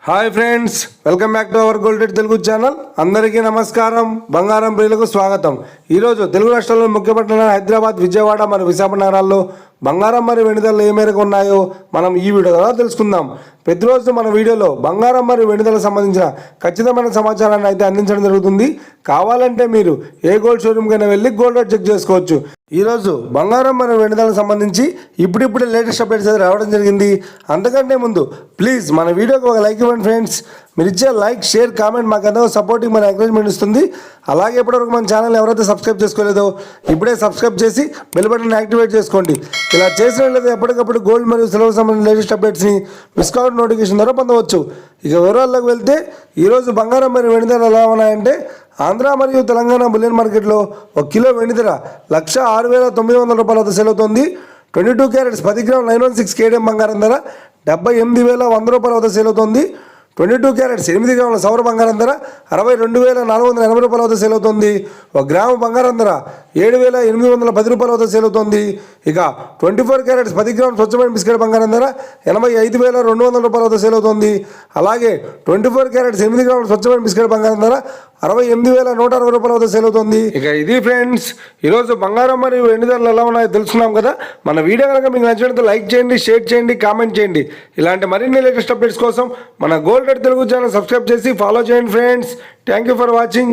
Hi friends, welcome back to our golden Telugu channel. అందరికీ నమస్కారం. బంగారం ప్రియులకు స్వాగతం. ఈరోజు తెలుగు రాష్ట్రాల్లో ముఖ్య పట్టణాలు హైదరాబాద్, విజయవాడ మరియు విశాఖపట్నం నగరాల్లో బంగారం మరియు వెండి ధరలు ఏ మేరకు ఉన్నాయో మనం ఈ వీడియో ద్వారా తెలుసుకుందాం. ప్రతిరోజు మన వీడియోలో బంగారం మరియు వెండి ధరలకు సంబంధించిన ఖచ్చితమైన సమాచారాన్ని అయితే అందించడం జరుగుతుంది. కావాలంటే మీరు ఏ గోల్డ్ షోరూమ్కైనా వెళ్ళి గోల్డ్ రేట్ చెక్ చేసుకోవచ్చు. ఈరోజు బంగారం మరియు వెండి ధరలకు సంబంధించి ఇప్పుడిప్పుడే లేటెస్ట్ అప్డేట్స్ అయితే రావడం జరిగింది. అంతకంటే ముందు ప్లీజ్ మన వీడియోకి ఒక లైక్ ఇవ్వండి ఫ్రెండ్స్. మీరు ఇచ్చే లైక్, షేర్, కామెంట్ మాకు ఎంతో సపోర్టింగ్, మన ఎంకరేజ్మెంట్ ఇస్తుంది. అలాగే ఇప్పటివరకు మన ఛానల్ ఎవరైతే సబ్స్క్రైబ్ చేసుకోలేదో ఇప్పుడే సబ్స్క్రైబ్ చేసి బెల్ బటన్ యాక్టివేట్ చేసుకోండి. ఇలా చేసినట్లయితే ఎప్పటికప్పుడు గోల్డ్ మరియు సిల్వర్ సంబంధించిన లేటెస్ట్ అప్డేట్స్ని మిస్ కావడం నోటిఫికేషన్ ద్వారా పొందవచ్చు. ఇక వివరాల్లోకి వెళ్తే ఈరోజు బంగారం మరియు వెండి ధరలు ఎలా ఉన్నాయంటే, ఆంధ్ర మరియు తెలంగాణ బులియన్ మార్కెట్లో 1 కిలో వెండి ధర 1,06,900 రూపాయల వద్ద సేల్ అవుతుంది. 22 క్యారెట్స్ 10 గ్రామ్ 916 కేడిఎం బంగారం ధర 78,100 రూపాయల వద్ద సేల్ అవుతుంది. 22 క్యారెట్స్ 8 గ్రాముల సౌర బంగారం ధర 62,480 రూపాయల వద్ద సేల్ అవుతుంది. 1 గ్రాము బంగారం ధర 7,810 రూపాయల వద్ద సేల్ అవుతుంది. ఇక 24 క్యారెట్స్ 10 గ్రాముల స్వచ్ఛమైన బిస్కెట్ బంగారం ధర 85,200 రూపాయల వద్ద సేల్ అవుతుంది. అలాగే 24 క్యారెట్స్ 8 గ్రాముల స్వచ్ఛమైన బిస్కెట్ బంగారం ధర 68,160 రూపాయల వద్ద సేల్ అవుతుంది. ఇక ఇది ఫ్రెండ్స్, ఈరోజు బంగారం మరియు వెండి ధరలు ఎలా ఉన్నాయో తెలుసుకున్నాం కదా. మన వీడియో కనుక మీకు నచ్చినట్లయితే లైక్ చేయండి, షేర్ చేయండి, కామెంట్ చేయండి. ఇలాంటి మరిన్ని లేటెస్ట్ అప్డేట్స్ కోసం మన గోల్డ్ తెలుగు ఛానల్ సబ్స్క్రైబ్ చేసి ఫాలో చేయండి friends. Thank you for watching.